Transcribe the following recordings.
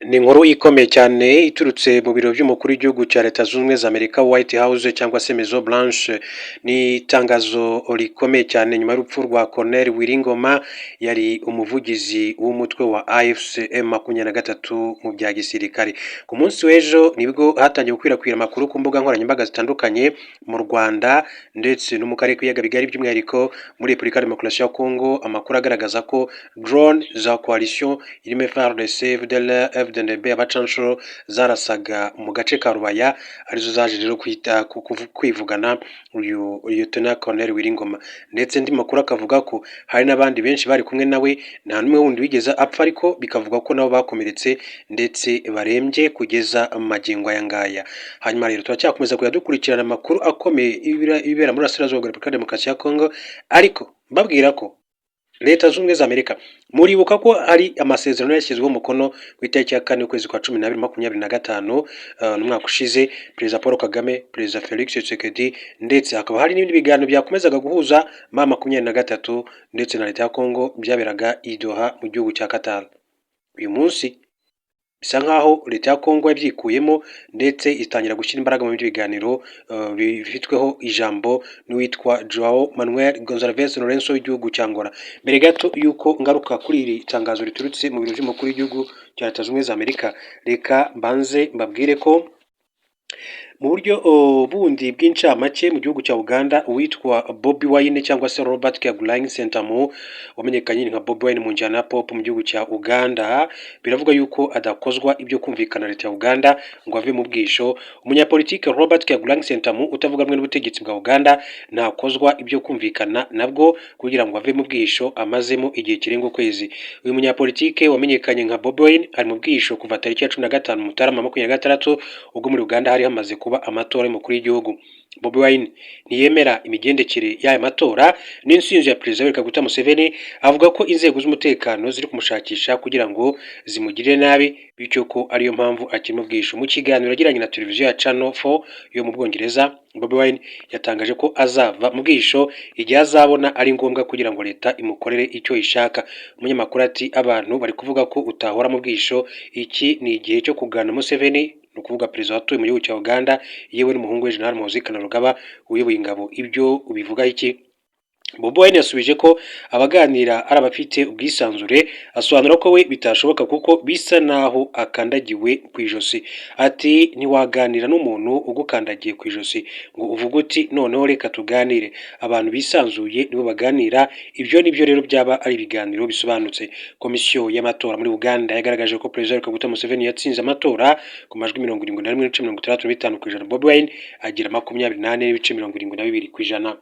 Ni inkuru ikomeye cyane iturutse mu biro by'umukuru w'igihugu cya Leta Zunze Ubumwe za Amerika White House cyangwa se Maison Blanche. Ni itangazo rikomeye cyane nyuma y'urupfu rwa Colonel Wiringoma, yari umuvugizi w'umutwe wa AFC M23 mu bya gisirikare. Ku munsi w'ejo nibwo hatangiye gukwirakwira amakuru ku mbuga nkoranyambaga zitandukanye mu Rwanda ndetse no mu karere k'ibiyaga bigari, by'umwihariko muri Repubulika ya Demokarasi ya Congo, amakuru agaragaza ko drone za coalition irimo FARDC, FDLR, FDNB, abacanshuro zarasaga mu gace ka Rubaya, arizo zaje rero kwivugana uyu Lieutenant Colonel Wiringoma. Ndetse ndi makuru akavuga ko hari n'abandi benshi bari kumwe nawe, nta n'umwe wundi wigeze apfa, ariko bikavuga ko nabo bakomeretse ndetse barembye kugeza magingo aya ngaya. Hanyuma rero turacyakomeza kujya dukurikirana amakuru akomeye ibera muri Burasirazuba bwa Repubulika ya Demokarasi ya Congo, ariko mbabwira ko Leta Zunze Ubumwe za Amerika, muribuka ko hari amasezerano yashyizweho umukono ku itariki ya 4 ukwezi kwa 12 2025 n'umwaka ushize, Perezida Paul Kagame, Perezida Felix Tshisekedi, ndetse hakaba hari n'ibindi biganiro byakomezaga guhuza M23 ndetse na Leta ya Congo byaberaga i Doha mu gihugu cya Qatar. Uyu munsi bisa nkaho Leta ya Congo yabyikuyemo ndetse itangira gushyira imbaraga mu biganiro bifitweho ijambo n'uwitwa Joao Manuel Gonçalves Lourenço w'igihugu cya Angola. Mbere gato yuko ngaruka kuri iri tangazo riturutse mu biro by'umukuru w'igihugu cya Leta Zunze Ubumwe za Amerika, reka mbanze mbabwire ko mu buryo bundi bw'incamake mu gihugu cya Uganda, uwitwa Bobi Wine cyangwa se Robert Kyagulanyi Ssentamu, wamenyekanye nka Bobi Wine mu njyana ya pop mu gihugu cya Uganda, biravuga yuko adakozwa ibyo kumvikana Leta ya Uganda ngo ave mu bwisho. Umunyapolitike Robert Kyagulanyi Ssentamu utavuga rumwe n'ubutegetsi bwa Uganda ntakozwa ibyo kumvikana nabwo kugira ngo ave mu bwisho amazemo igihe kirenga ukwezi. Uyu munyapolitike wamenyekanye nka Bobi Wine ari mu bwisho kuva tariki ya 15 Mutarama 2026 ubwo muri Uganda hari hamaze kuba amatora y'umukuru w'igihugu. Bobi Wine ntiyemera imigendekere y'aya matora n'insinzi ya Perezida Yoweri Kaguta Museveni, avuga ko inzego z'umutekano ziri kumushakisha kugira ngo zimugirire nabi, bityo ko ariyo mpamvu akiri mu bwisho. Mu kiganiro yagiranye na televiziyo ya Channel 4 yo mu Bwongereza, Bobi Wine yatangaje ko azava mu bwisho igihe azabona ari ngombwa kugira ngo leta imukorere icyo ishaka. Umunyamakuru ati abantu bari kuvuga ko utahora mu bwisho, iki ni igihe cyo kuganira Museveni, ni ukuvuga perezida watuye mu gihugu cya Uganda, yewe n'umuhungu we General Muhoozi Kainerugaba uyoboye ingabo. Ibyo ubivugaho iki? Bobi Wine yasubije ko abaganira ari abafite ubwisanzure, asobanura ko we bitashoboka kuko bisa naho akandagiwe ku ijosi. Ati ntiwaganira n'umuntu ugukandagiye ku ijosi ngo uvuge uti noneho reka tuganire. Abantu bisanzuye nibo baganira, ibyo nibyo rero byaba ari ibiganiro bisobanutse. Komisiyo y'amatora muri Uganda yagaragaje ko Perezida Kaguta Museveni yatsinze amatora ku majwi 71.65%. Bobi Wine agira 28.72%.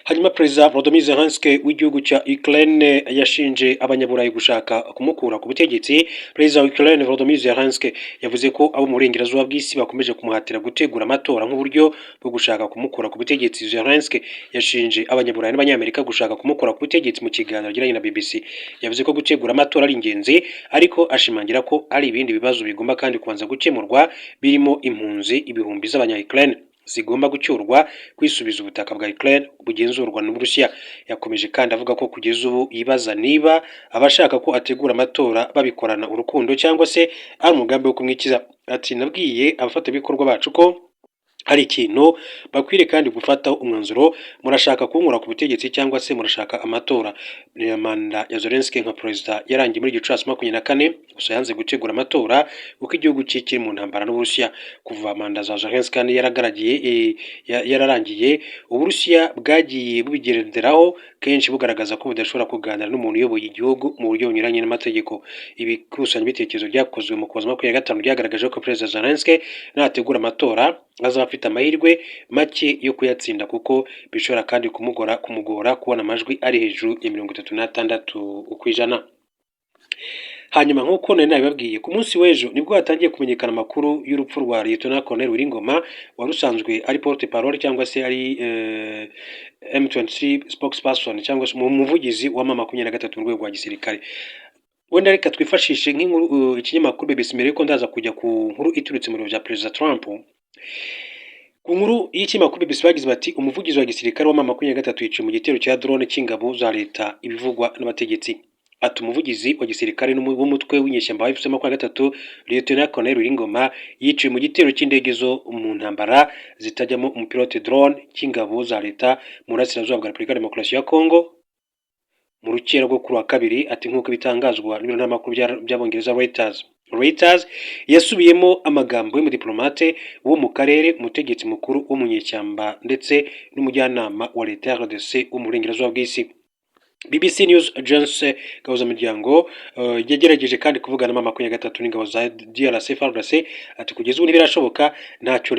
Hanyuma Perezida Volodymyr Zelensky w'igihugu cya Ukraine yashinje abanyaburayi gushaka kumukura ku butegetsi. Perezida wa Ukraine Volodymyr Zelensky yavuze ko abo mu burengerazuba bw'isi bakomeje kumuhatira gutegura amatora nk'uburyo bwo gushaka kumukura ku butegetsi. Zelensky yashinje abanyaburayi n'abanyamerika gushaka kumukura ku butegetsi. Mu kiganiro yagiranye na BBC, yavuze ko gutegura amatora ari ingenzi, ariko ashimangira ko ari ibindi bibazo bigomba kandi kubanza gukemurwa, birimo impunzi ibihumbi z'abanya-Ukraine zigomba gucyurwa, kwisubiza ubutaka bwa Ukraine bugenzurwa n'Uburusiya. Yakomeje kandi avuga ko kugeza ubu yibaza niba abashaka ko ategura amatora babikorana urukundo cyangwa se ari umugambi wo kumwikiza. Ati nabwiye abafatanyabikorwa bacu ko hari ikintu bakwiriye kandi gufataho umwanzuro, murashaka kunkura ku butegetsi cyangwa se murashaka amatora. Manda ya Zelensky nka perezida yarangiye muri Gicurasi 24, gusa yanze gutegura amatora kuko igihugu cye kiri mu ntambara n'Uburusiya. Kuva manda za Zelensky yararangiye, Uburusiya bwagiye bubigenderaho kenshi bugaragaza ko budashobora kuganira n'umuntu uyoboye igihugu mu buryo bunyuranye n'amategeko. Ibikusanya ibitekerezo byakozwe mu Ukuboza 25 byagaragaje ko Perezida Zelensky nategura amatora azaba afite amahirwe make yo kuyatsinda, kuko bishobora kandi kumugora kubona amajwi ari hejuru ya 36%. Hanyuma nk'uko nari nabibabwiye, ku munsi w'ejo nibwo hatangiye kumenyekana amakuru y'urupfu rwa Lieutenant Colonel Wiringoma, wari usanzwe ari porte parole cyangwa se ari M23 spokesperson cyangwa se umuvugizi wa M23 mu rwego rwa gisirikare. Wenda reka twifashishe nk'inkuru ikinyamakuru BBC mbere yuko ndaza kujya ku nkuru iturutse mu biro bya Perezida Trump. Ku nkuru y'ikinyamakuru BBC bagize bati umuvugizi wa gisirikare wa M23 yiciwe mu gitero cya drone cy'ingabo za leta, ibivugwa n'abategetsi. ati umuvugizi wa gisirikare w'umutwe w'inyeshyamba wa FCM23 Lieutenant Colonel Wiringoma yiciwe mu gitero cy'indege zo mu ntambara zitajyamo umupilote drone cy'ingabo za leta mu burasirazuba bwa Repubulika ya Demokarasi ya Kongo mu rukera rwo kuri wa kabiri. Ati nk'uko bitangazwa n'ibiro n'amakuru by'abongereza Reuters yasubiyemo amagambo y'umudiplomate wo mu karere, umutegetsi mukuru w'umunyeshyamba ndetse n'umujyanama wa leta ya RDC wo mu burengerazuba bw'isi. BBC News Agency Gahuzamiryango yagerageje kandi kuvugana M23 n'ingabo za DRC FARDC. Ati kugeza ubu ntibirashoboka, ntacyo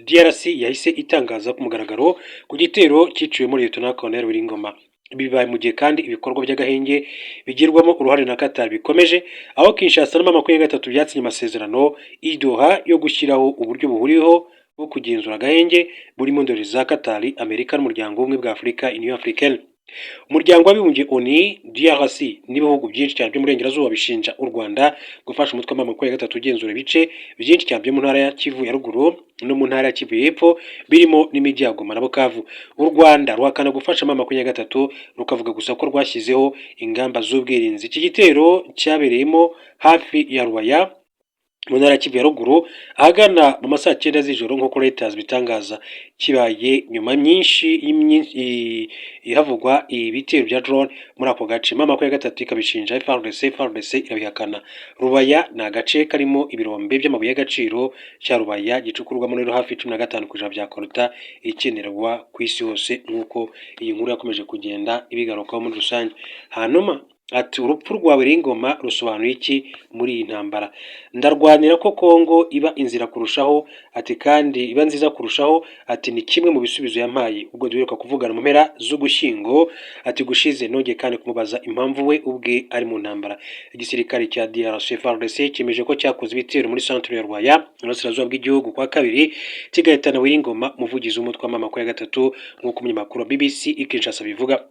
DRC yahise itangaza ku mugaragaro ku gitero cyiciwemo Lieutenant Colonel Wiringoma. Bibaye mu gihe kandi ibikorwa by'agahenge bigirwamo uruhare na Qatar bikomeje, aho Kinshasa na M23 byatsinye amasezerano i Doha yo gushyiraho uburyo buhuriweho bwo kugenzura agahenge burimo ndori za Qatar, Amerika n'umuryango w'ubumwe bwa Afurika Union Africaine. Umuryango w'abibumbye ONU, DRC n'ibihugu byinshi cyane byo mu burengerazuba bishinja u Rwanda gufasha umutwe wa M23 ugenzura ibice byinshi cyane byo mu ntara ya Kivu ya ruguru no mu ntara ya Kivu y'epfo birimo n'imijyi ya Goma na Bukavu. U Rwanda ruhakana gufasha M23 rukavuga gusa ko rwashyizeho ingamba z'ubwirinzi. Iki gitero cyabereyemo hafi ya Rubaya mu ntara ya Kivu ya ruguru ahagana mu masaha 9 z'ijoro nk'uko Reuters bitangaza, kibaye nyuma havugwa ibitero bya drone muri ako gace. M23 ikabishinja FARDC irabihakana. Rubaya ni agace karimo ibirombe by'amabuye y'agaciro cya Rubaya gicukurwamo rero hafi 15% bya kolta ikenerwa ku isi hose nk'uko iyi nkuru yakomeje kugenda ibigarukaho muri rusange. Hanyuma ati urupfu rwa Wiringoma rusobanuye iki muri iyi ntambara? Ndarwanira ko Kongo iba inzira kurushaho, ati kandi iba nziza kurushaho. Ati ni kimwe mu bisubizo yampaye ubwo duheruka kuvugana mu mpera z'Ugushyingo. Ati gushize nongeye kandi kumubaza impamvu we ubwe ari mu ntambara. Igisirikare cya DRC FARDC cyemeje ko cyakoze ibitero muri centre ya Rwaya mu burasirazuba bw'igihugu kwa kabiri kigahitana Wiringoma, umuvugizi w'umutwe wa M23 nk'uko umunyamakuru wa BBC Kinshasa bivuga.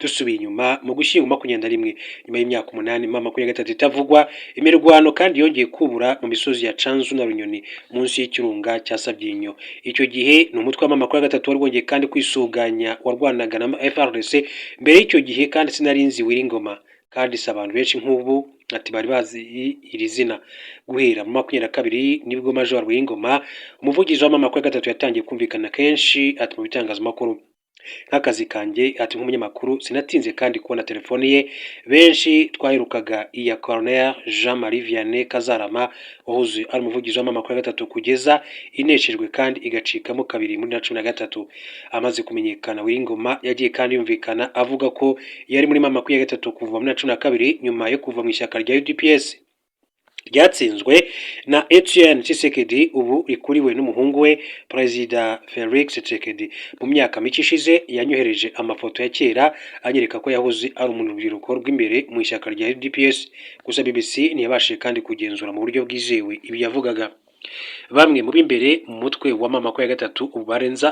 Dusubiye inyuma mu Gushyingo 21 nyuma y'imyaka 8 M23 itavugwa, imirwano kandi yongeye kubura mu misozi ya Canzu na Runyoni munsi y'ikirunga cya Sabyinyo. Icyo gihe ni umutwe wa M23 warwongeye kandi kwisuganya warwanaga na FARDC. Mbere y'icyo gihe kandi sinarinzi Wiringoma kandi si abantu benshi nk'ubu ati bari bazi iri zina. Guhera mu 22 nibwo Major Wiringoma umuvugizi wa M23 yatangiye kumvikana kenshi ati mu bitangazamakuru. Nk'akazi kanjye ati nk'umunyamakuru sinatinze kandi kubona telefone ye. Benshi twaherukaga iya Colonel Jean-Marie Vianney Kazarama wahoze ari umuvugizi wa M23 kugeza ineshejwe kandi igacikamo kabiri muri 2013. Amaze kumenyekana Wiringoma yagiye kandi yumvikana avuga ko yari muri M23 kuva muri 2012 nyuma yo kuva mu ishyaka rya UDPS ryatsinzwe na Etienne Tshisekedi ubu rikuriwe n'umuhungu we Perezida Felix Tshisekedi. Mu myaka mike ishize yanyohereje amafoto ya kera anyereka ko yahoze ari urubyiruko rw'imbere mu ishyaka rya UDPS. Gusa BBC ntiyabashije kandi kugenzura mu buryo bwizewe ibi yavugaga. Bamwe mu b'imbere mu mutwe wa M23 ubu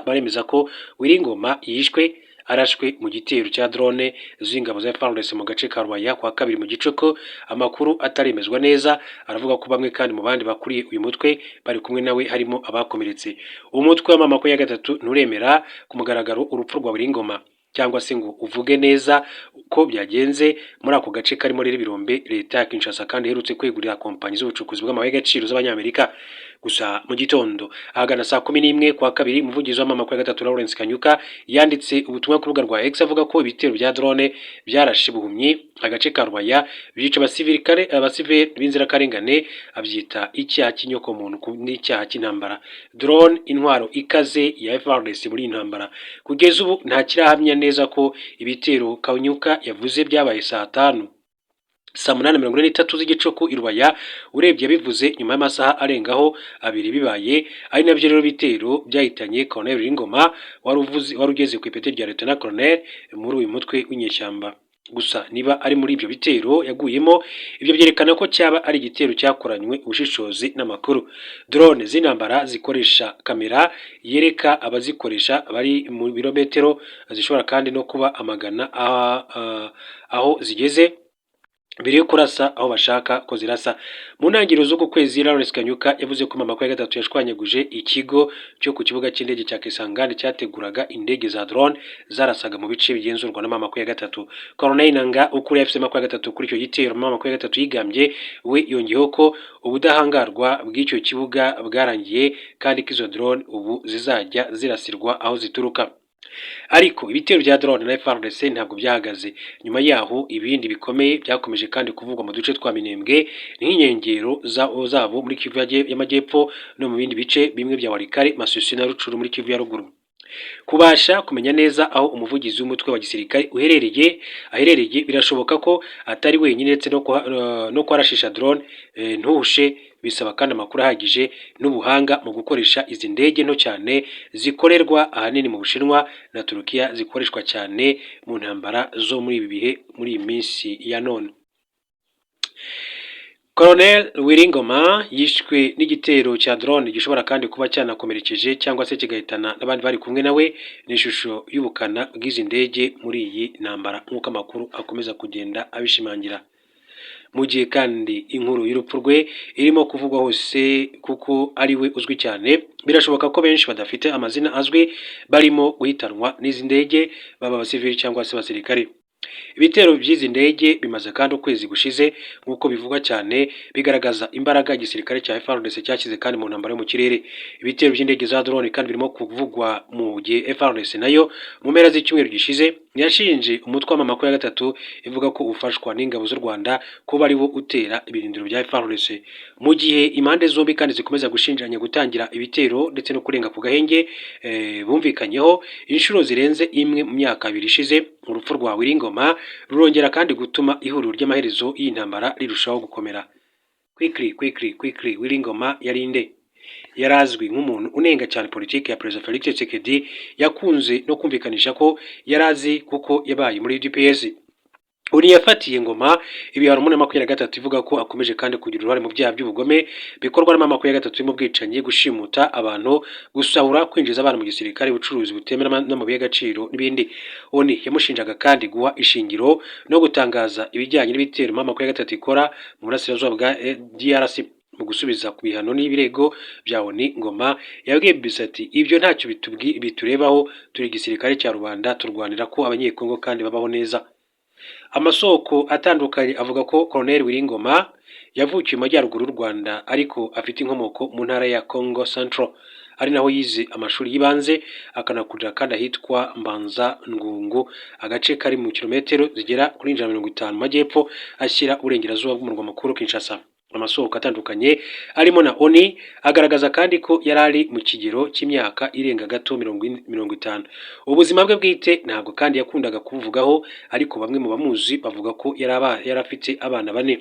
baremeza ko Wiringoma yishwe arashwe mu gitero cya drone z'ingabo za FARDC mu gace ka Rwaya kwa kabiri mu gicuku. Amakuru ataremezwa neza aravuga ko bamwe kandi mu bandi bakuriye uyu mutwe bari kumwe nawe harimo abakomeretse. Umutwe wa M23 nturemera ku mugaragaro urupfu rwa Wiringoma cyangwa se ngo uvuge neza uko byagenze muri ako gace karimo rero ibirombe leta ya Kinshasa kandi iherutse kwegurira kompanyi z'ubucukuzi bw'amabuye y'agaciro z'abanyamerika. Gusa mu gitondo ahagana saa 11 kwa kabiri umuvugizi wa M23 Lawrence Kanyuka yanditse ubutumwa ku rubuga rwa X avuga ko ibitero bya drone byarashe buhumyi agace ka Rwaya byica abasivili b'inzirakarengane, abyita icyaha cy'inyokomuntu n'icyaha cy'intambara. Drone intwaro ikaze ya FARDC muri intambara. Kugeza ubu nta kirahamya neza ko ibitero Kanyuka yavuze byabaye saa 5 saa 8:43 z'igicuku i Rwaya. Urebye bivuze nyuma y'amasaha arengaho abiri bibaye, ari nabyo rero bitero byahitanye Colonel Wiringoma wari ugeze ku ipeti rya Lieutenant Colonel muri uyu mutwe w'inyeshyamba. Gusa niba ari muri ibyo bitero yaguyemo, ibyo byerekana ko cyaba ari igitero cyakoranywe ubushishozi n'amakuru. Drone z'intambara zikoresha kamera yereka abazikoresha bari mu birometero, zishobora kandi no kuba amagana aho zigeze. mbere yo kurasa aho bashaka ko zirasa. Mu ntangiriro z'uku kwezi Lawrence Kanyuka yavuze ko mama ya gatatu yashwanyaguje ikigo cyo ku kibuga cy'indege cya Kisangani cyateguraga indege za drone zarasaga mu bice bigenzurwa na mama ya gatatu. Colonel Nanga ukuriye FC ya gatatu kuri icyo gitero mama ya gatatu yigambye, we yongeyeho ko ubudahangarwa bw'icyo kibuga bwarangiye kandi ko izo drone ubu zizajya zirasirwa aho zituruka. Ariko ibitero bya drone na FARDC ntabwo byahagaze. Nyuma yaho ibindi bikomeye byakomeje kandi kuvugwa mu duce twa Minembwe nk'inkengero zabo muri Kivu y'Amajyepfo no mu bindi bice bimwe bya Walikare, Masisi na Rucuru muri Kivu ya Ruguru. Kubasha kumenya neza aho umuvugizi w'umutwe wa gisirikare aherereye birashoboka ko atari wenyine ndetse no kwarashisha drone ntuhushe, bisaba kandi amakuru ahagije n'ubuhanga mu gukoresha izi ndege nto cyane zikorerwa ahanini mu Bushinwa na Turukiya, zikoreshwa cyane mu ntambara zo muri ibi bihe muri iyi minsi ya none. Colonel Wiringoma yishwe n'igitero cya drone gishobora kandi kuba cyanakomerekeje cyangwa se kigahitana n'abandi bari kumwe nawe. N'ishusho y'ubukana bw'izi ndege muri iyi ntambara nk'uko amakuru akomeza kugenda abishimangira. Mu gihe kandi inkuru y'urupfu rwe irimo kuvugwa hose kuko ari we uzwi cyane, birashoboka ko benshi badafite amazina azwi barimo guhitanwa n'izi ndege, baba abasivili cyangwa se abasirikare. Ibitero by'izi ndege bimaze kandi ukwezi gushize nk'uko bivugwa cyane, bigaragaza imbaraga igisirikare cya FARDC cyashyize kandi mu ntambara yo mu kirere. Ibitero by'indege za drone kandi birimo kuvugwa mu gihe FARDC nayo mu mpera z'icyumweru gishize yashinje umutwe wa ya gatatu ivuga ko ufashwa n'ingabo z'u Rwanda kuba ari wo utera ibirindiro bya FARDC. Mu gihe impande zombi kandi zikomeza gushinjanya gutangira ibitero ndetse no kurenga ku gahenge bumvikanyeho inshuro zirenze imwe mu myaka 2 ishize, urupfu rwa Wiringoma rurongera kandi gutuma ihuriro ry'amaherezo y'intambara rirushaho gukomera. Quickly Wiringoma yarinde yarazwi nk'umuntu unenga cyane politiki ya President Felix Tshisekedi, yakunze no kumvikanisha ko yarazi kuko yabaye muri DPS. Uri yafatiye Ngoma ibihano muri 23 ivuga ko akomeje kandi kugira uruhare mu byaha by'ubugome bikorwa na 23 mu bwicanyi, gushimuta abantu, gusahura, kwinjiza abantu mu gisirikare, ubucuruzi butemera n'amabuye y'agaciro n'ibindi. Oni yamushinjaga kandi guha ishingiro no gutangaza ibijyanye n'ibitero 23 ikora mu burasirazuba bwa DRC. Mu gusubiza ku bihano n'ibirego bya Oni, Ngoma yabwiye BBC ati ibyo ntacyo biturebaho, turi gisirikare cya rubanda, turwanira ko abanyekongo kandi babaho neza. Amasoko atandukanye avuga ko Colonel Wiringoma yavukiye mu majyaruguru y'u Rwanda ariko afite inkomoko mu ntara ya Congo Central, ari naho yize amashuri y'ibanze akanakurira kandi ahitwa Mbanza Ngungu, agace kari mu kilometero zigera kuri 150 majyepfo ashyira uburengerazuba bw'umurwa mukuru Kinshasa. Amasoko atandukanye arimo na Oni agaragaza kandi ko yarari mu kigero cy'imyaka irenga gato 50. Ubuzima bwe bwite ntabwo kandi yakundaga kuvugaho, ariko bamwe mu bamuzi bavuga ko yarafite abana 4.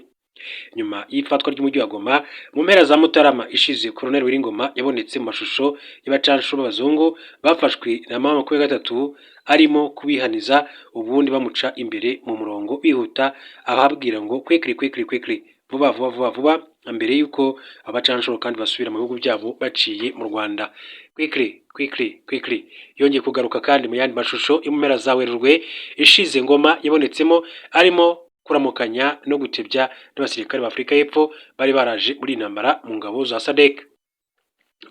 Nyuma y'ifatwa ry'umujyi wa Goma mu mpera za Mutarama ishize, Colonel Wiringoma yabonetse mu mashusho y'abacansho b'abazungu bafashwe na mama ya gatatu arimo kubihaniza, ubundi bamuca imbere mu murongo bihuta ababwira ngo quickly vuba mbere yuko abacanshuro kandi basubira mu bihugu byabo baciye mu Rwanda. Quickly yongeye kugaruka kandi mu yandi mashusho impera za Werurwe ishize, Ngoma yabonetsemo arimo kuramukanya no gutebya n'abasirikare ba Afurika y'Epfo bari baraje muri intambara mu ngabo za SADC.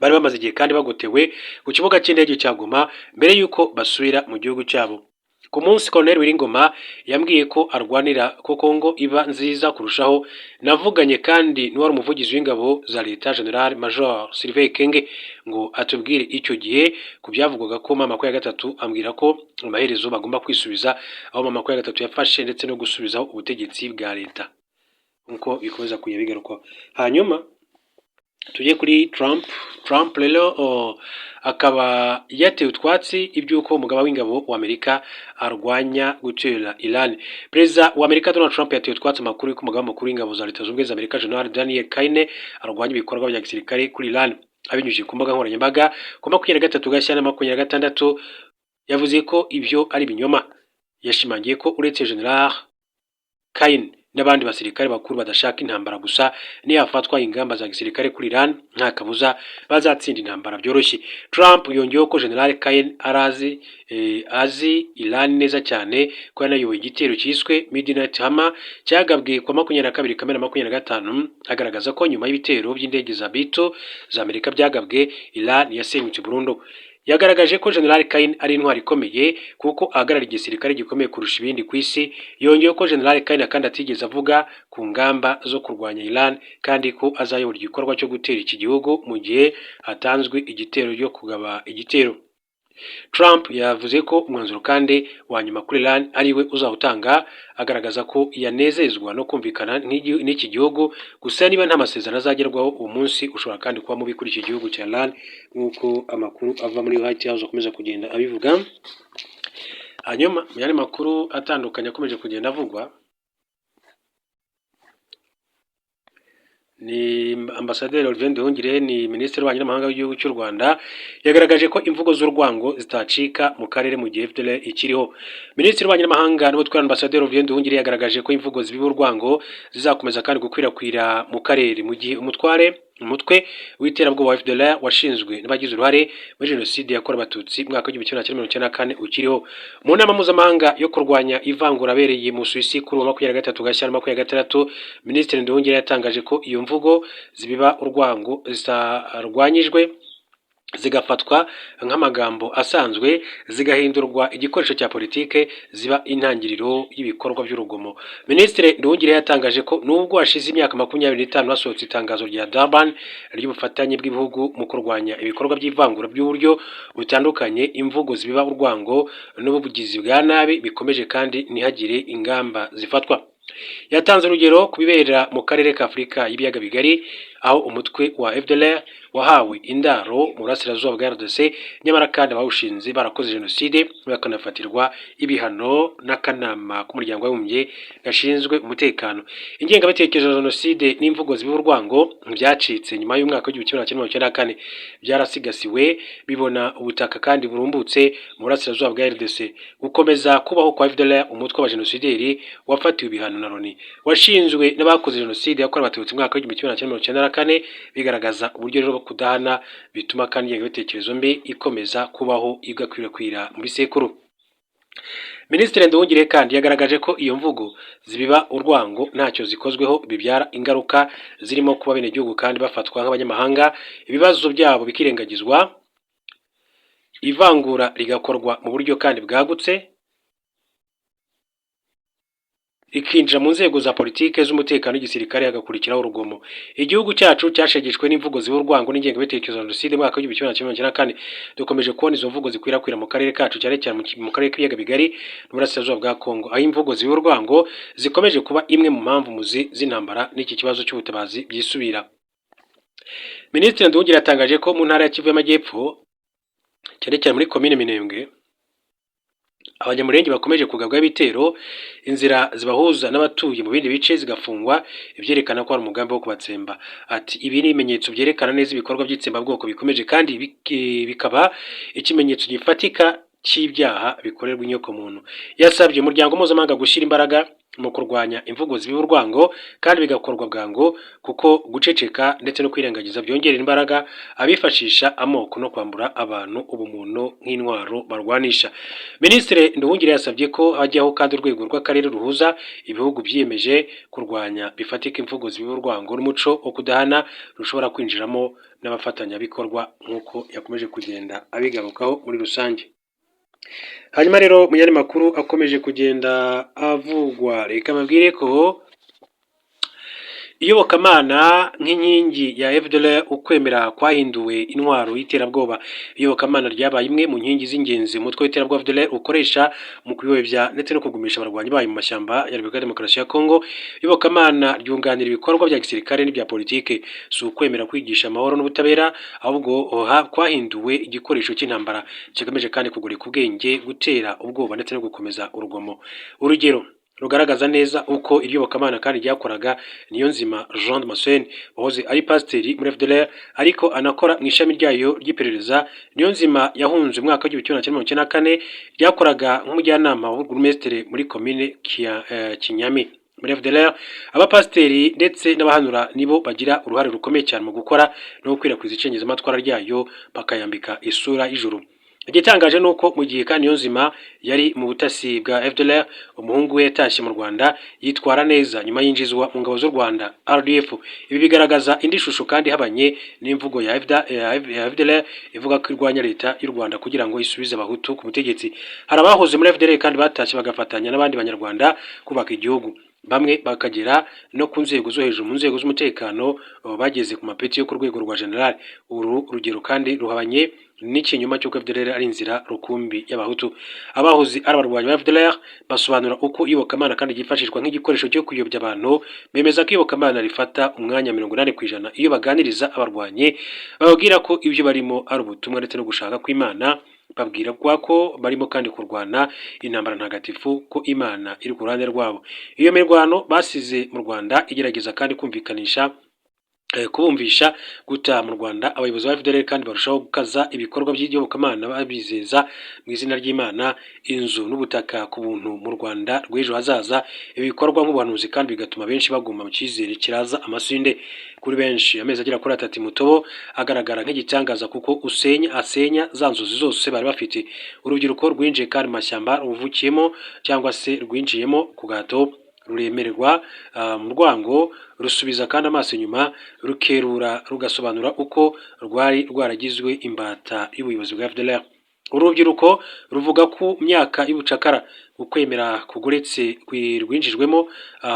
Bari bamaze igihe kandi bagotewe ku kibuga cy'indege cya Goma mbere yuko basubira mu gihugu cyabo. Ku munsi Colonel Wiringoma yambwiye ko arwanira ko Kongo iba nziza kurushaho. Navuganye kandi n'uwari umuvugizi w'ingabo za leta General Major Sylvain Kenge ngo atubwire icyo gihe ku byavugwaga ko mama ya gatatu, ambwira ko amaherezo bagomba kwisubiza aho mama ya gatatu yafashe ndetse no gusubizaho ubutegetsi bwa leta nkuko bikomeza kuyabigaruka. Hanyuma tujye kuri Trump rero akaba yatewe utwatsi ibyuko umugaba w'ingabo wa Amerika arwanya gutera Iran. Perezida wa Amerika Donald Trump yatewe utwatsi amakuru y'uko umugaba mukuru w'ingabo za leta zunze za Amerika General Daniel Kaine arwanya ibikorwa bya gisirikare kuri Iran. Abinyujije ku mbuga nkoranyambaga ku 23 Gashyantare 2026 yavuze ko ibyo ari binyoma. Yashimangiye ko uretse General Kaine n'abandi basirikare bakuru badashaka intambara gusa niyafatwa ingamba za gisirikare kuri Iran nta kabuza bazatsinda intambara byoroshye. Trump yongeyeho ko General Kain azi Iran neza cyane ko yanayoboye igitero cyiswe Midnight Hammer cyagabwe kwa 22 Kamena 2025, agaragaza ko nyuma y'ibitero by'indege za Bito za Amerika byagabwe Iran yasenyutse burundu. Yagaragaje ko General Kain ari intwari ikomeye kuko ahagarara igisirikare gikomeye kurusha ibindi ku isi. Yongeyeho ko General Kain kandi atigeze avuga ku ngamba zo kurwanya Iran kandi ko azayobora igikorwa cyo gutera iki gihugu mu gihe hatanzwe igitero cyo kugaba igitero. Trump yavuze ko umwanzuro kandi wa nyuma kuri Iran ari we uzawutanga, agaragaza ko yanezezwa no kumvikana n'iki gihugu, gusa niba nta masezerano azagerwaho uwo munsi ushobora kandi kuba mubi kuri iki gihugu cya Iran nk'uko amakuru ava muri White House akomeza kugenda abivuga. Hanyuma mu yandi makuru atandukanye akomeje kugenda avugwa, ni Ambasaderi Olivier Nduhungirehe, ni Minisitiri w'Ububanyi n'Amahanga w'igihugu cy'u Rwanda, yagaragaje ko imvugo z'urwango zitacika mu karere mu gihe FDLR ikiriho. Minisitiri w'Ububanyi n'Amahanga n'Ubutwari Ambasaderi Olivier Nduhungirehe yagaragaje ko imvugo zibiba urwango zizakomeza kandi gukwirakwira mu karere mu gihe umutwe w'iterabwoba wa FDLR washinzwe n'abagize uruhare muri Jenoside yakorewe Abatutsi mu mwaka wa 1994 ukiriho. Mu nama mpuzamahanga yo kurwanya ivangura abereye mu Suisse kuri 23 Gashyantare 2026, Minisitiri Nduhungirehe yatangaje ko iyo mvugo zibiba urwango zitarwanyijwe zigafatwa nk'amagambo asanzwe zigahindurwa igikoresho cya politike ziba intangiriro y'ibikorwa by'urugomo. Minisitiri Nduhungirehe yatangaje ko nubwo hashize imyaka 25 hasohotse itangazo rya Durban ry'ubufatanye bw'ibihugu mu kurwanya ibikorwa by'ivangura by'uburyo butandukanye, imvugo zibiba urwango n'ubuvugizi bwa nabi bikomeje kandi ntihagire ingamba zifatwa. Yatanze urugero ku bibera mu karere ka Afurika y'ibiyaga bigari, aho umutwe wa FDLR wahawe indaro mu burasirazuba bwa RDC, nyamara kandi abawushinze barakoze Jenoside bakanafatirwa ibihano n'akanama k'umuryango w'abibumbye gashinzwe umutekano. Ingengabitekerezo ya Jenoside n'imvugo zibiba urwango byacitse nyuma y'umwaka wa 1994, byarasigasiwe bibona ubutaka kandi burumbutse mu burasirazuba bwa RDC. Gukomeza kubaho kwa FDLR, umutwe wa Jenosideri wafatiwe ibihano na Loni, washinzwe n'abakoze Jenoside yakorewe Abatutsi mu mwaka wa 1994, bigaragaza uburyo rero kudahana bituma kandi ingengabitekerezo mbi ikomeza kubaho igakwirakwira mu bisekuru. Minisitiri Nduhungirehe kandi yagaragaje ko iyo mvugo zibiba urwango ntacyo zikozweho bibyara ingaruka zirimo kuba bene gihugu kandi bafatwa nk'abanyamahanga, ibibazo byabo bikirengagizwa, ivangura rigakorwa mu buryo kandi bwagutse, ikinjira mu nzego za politike z'umutekano w'igisirikare hagakurikiraho urugomo. Igihugu cyacu cyashegeshwe n'imvugo zibiba urwango n'ingengabitekerezo ya Jenoside mu mwaka wa 1994. Dukomeje kubona izo mvugo zikwirakwira mu karere kacu, cyane cyane mu karere k'ibiyaga bigari n'uburasirazuba bwa Kongo, aho imvugo zibiba urwango zikomeje kuba imwe mu mpamvu muzi z'intambara n'iki kibazo cy'ubutabazi byisubira. Minisitiri Nduhungirehe yatangaje ko mu ntara ya Kivu y'Amajyepfo, cyane cyane muri komine Minembwe, abanyamurenge bakomeje kugabwa ibitero, inzira zibahuza n'abatuye mu bindi bice zigafungwa, ibyerekana ko hari umugambi wo kubatsemba. Ati ibi ni ibimenyetso byerekana neza ibikorwa by'itsembabwoko bikomeje kandi bikaba ikimenyetso gifatika cy'ibyaha bikorerwa inyokomuntu. Yasabye umuryango mpuzamahanga gushyira imbaraga mu kurwanya imvugo zibiba urwango kandi bigakorwa bwangu, kuko guceceka ndetse no kwirengagiza byongerera imbaraga abifashisha amoko no kwambura abantu ubumuntu nk'intwaro barwanisha. Minisitiri Nduhungirehe yasabye ko hajyaho kandi urwego rw'akarere ruhuza ibihugu byiyemeje kurwanya bifatika imvugo zibiba urwango n'umuco wo kudahana rushobora kwinjiramo n'abafatanyabikorwa nk'uko yakomeje kugenda abigarukaho muri rusange. Hanyuma rero mu yandi makuru akomeje kugenda avugwa, reka babwire ko iyobokamana nk'inkingi ya FDLR ukwemera kwahinduwe intwaro y'iterabwoba. Iyobokamana ryabaye imwe mu nkingi z'ingenzi umutwe w'iterabwoba FDLR ukoresha mu kuyobya ndetse no kugumisha abarwanyi bayo mu mashyamba ya Repubulika ya Demokarasi ya Kongo. Iyobokamana ryunganira ibikorwa bya gisirikare n'ibya politike, si ukwemera kwigisha amahoro n'ubutabera, ahubwo kwahinduwe igikoresho cy'intambara kigamije kandi kugoreka ubwenge, gutera ubwoba ndetse no gukomeza urugomo. Urugero rugaragaza neza uko iyobokamana kandi ryakoraga Niyonzima Jean Damascene, wahoze ari pasiteri muri FDLR ariko anakora mu ishami ryayo ry'iperereza. Niyonzima yahunze umwaka wa 1994, ryakoraga nk'umujyanama w'uburugumesitiri muri komine Kinyami. muri FDLR abapasiteri ndetse n'abahanura nibo bagira uruhare rukomeye cyane mu gukora no gukwirakwiza icengezamatwara ryayo bakayambika isura y'ijuru. Igitangaje nuko mu gihe kandi Niyonzima yari mu butasi bwa FDLR umuhungu we yatashye mu Rwanda yitwara neza nyuma yinjizwa mu ngabo z'u Rwanda RDF. Ibi bigaragaza indi shusho kandi habanye n'imvugo ya FDLR ivuga ko irwanya leta y'u Rwanda kugira ngo isubize abahutu ku butegetsi. Hari abahoze muri FDLR kandi batashye bagafatanya n'abandi banyarwanda kubaka igihugu. Bamwe bakagera no ku nzego zo hejuru mu nzego z'umutekano bageze ku mapeti yo ku rwego rwa general. Uru rugero kandi ruhabanye n'ikinyuma cy'uko FDLR ari inzira rukumbi y'abahutu. Abahoze ari abarwanyi ba FDLR basobanura uko iyobokamana kandi ryifashishwa nk'igikoresho cyo kuyobya abantu. Bemeza ko iyobokamana rifata umwanya 80% iyo baganiriza abarwanyi bababwira ko ibyo barimo ari ubutumwa ndetse no gushaka kw'Imana. Babwira ko barimo kandi kurwana intambara ntagatifu ko Imana iri ku ruhande rwabo. Iyo mirwano basize mu Rwanda igerageza kandi kumvikanisha kubumvisha guta mu Rwanda abayobozi ba FDLR kandi barushaho gukaza ibikorwa by'iyobokamana babizeza mu izina ry'Imana inzu n'ubutaka ku buntu mu Rwanda rw'ejo hazaza. Ibikorwa nk'ubuhanuzi kandi bigatuma benshi baguma mu cyizere kiraza amasinde. Kuri benshi amezi agera kuri 3 Mutobo agaragara nk'igitangaza kuko asenya za nzozi zose bari bafite. Urubyiruko rwinjiye kandi mu mashyamba ruvukiyemo cyangwa se rwinjiyemo ku gato ruremererwa mu rwango rusubiza kandi amaso inyuma rukerura rugasobanura uko rwari rwaragizwe imbata y'ubuyobozi bwa FDLR. Urubyiruko ruvuga ku myaka y'ubucakara ukwemera kuguretse rwinjijwemo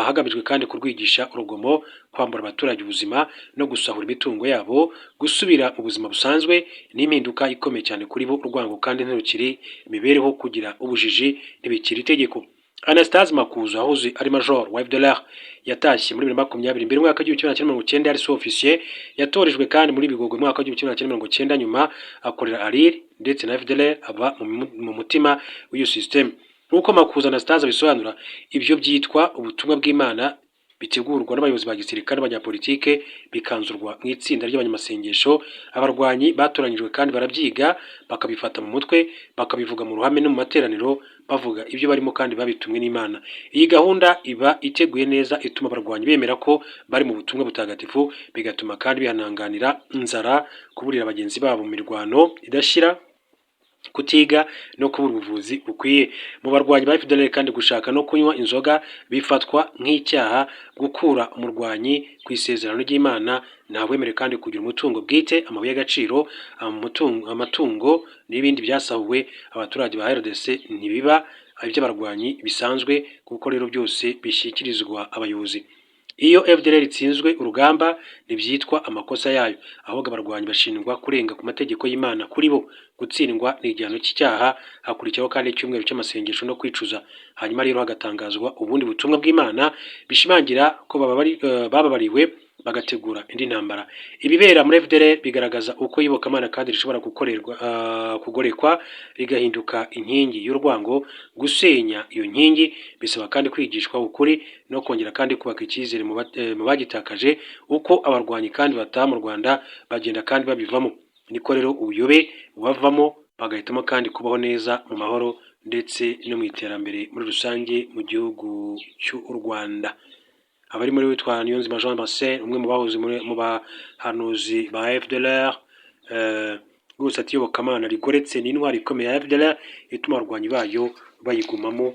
hagamijwe kandi kurwigisha urugomo, kwambura abaturage ubuzima no gusahura imitungo yabo, gusubira mu buzima busanzwe n'impinduka ikomeye cyane kuri bo. Urwango kandi ntirukiri imibereho, kugira ubujiji ntibikiri itegeko. Anastase Makuza wahoze ari major wa FDLR yatashye muri 2020 mbere mwaka w'1990 yari officier. Yatorejwe kandi muri Bigogwe mwaka w'1990 nyuma akorera Alire ndetse na FDLR aba mu mutima w'iyo system. Nkuko Makuza Anastase bisobanura, ibyo byitwa ubutumwa bw'Imana bitegurwa n'abayobozi ba gisirikare n'abanyapolitike bikanzurwa mu itsinda ry'abanyamasengesho. Abarwanyi batoranyijwe kandi barabyiga bakabifata mu mutwe, bakabivuga mu ruhame no mu materaniro bavuga ibyo barimo kandi babitumwe n'Imana. Iyi gahunda iba iteguye neza, ituma abarwanyi bemera ko bari mu butumwa butagatifu, bigatuma kandi bihananganira inzara, kuburira bagenzi babo mu mirwano idashira, kutiga no kubura ubuvuzi bukwiye. Mu barwanyi ba FDLR kandi gushaka no kunywa inzoga bifatwa nk'icyaha. Gukura umurwanyi ku isezerano ry'Imana, ntawemere kandi kugira umutungo bwite, amabuye y'agaciro, amatungo n'ibindi byasahuwe abaturage ba RDC ntibiba iby'abarwanyi bisanzwe, kuko rero byose bishyikirizwa abayobozi. Iyo FDLR itsinzwe urugamba ntibyitwa amakosa yayo, ahubwo abarwanyi bashinjwa kurenga ku mategeko y'Imana. Kuri bo gutsindwa ni igihano cy'icyaha, hakurikiraho kandi icyumweru cy'amasengesho no kwicuza. Hanyuma rero hagatangazwa ubundi butumwa bw'Imana bishimangira ko bababariwe, bagategura indi ntambara. Ibibera muri FDLR bigaragaza uko iyobokamana kandi rishobora kugorekwa rigahinduka inkingi y'urwango. Gusenya iyo nkingi bisaba kandi kwigishwa ukuri no kongera kandi kubaka icyizere mu bagitakaje. Uko abarwanyi kandi bataha mu Rwanda bagenda kandi babivamo, niko rero ubuyobe bubavamo, bagahitamo kandi kubaho neza mu mahoro ndetse no mu iterambere muri rusange mu gihugu cy'u Rwanda. Abari muri witwa Niyonzima Jean Damascene, umwe mu bahoze mu bahanuzi ba FDLR. Gusa iyobokamana rigoretse ni intwari ikomeye ya FDLR ituma abarwanyi bayo bayigumamo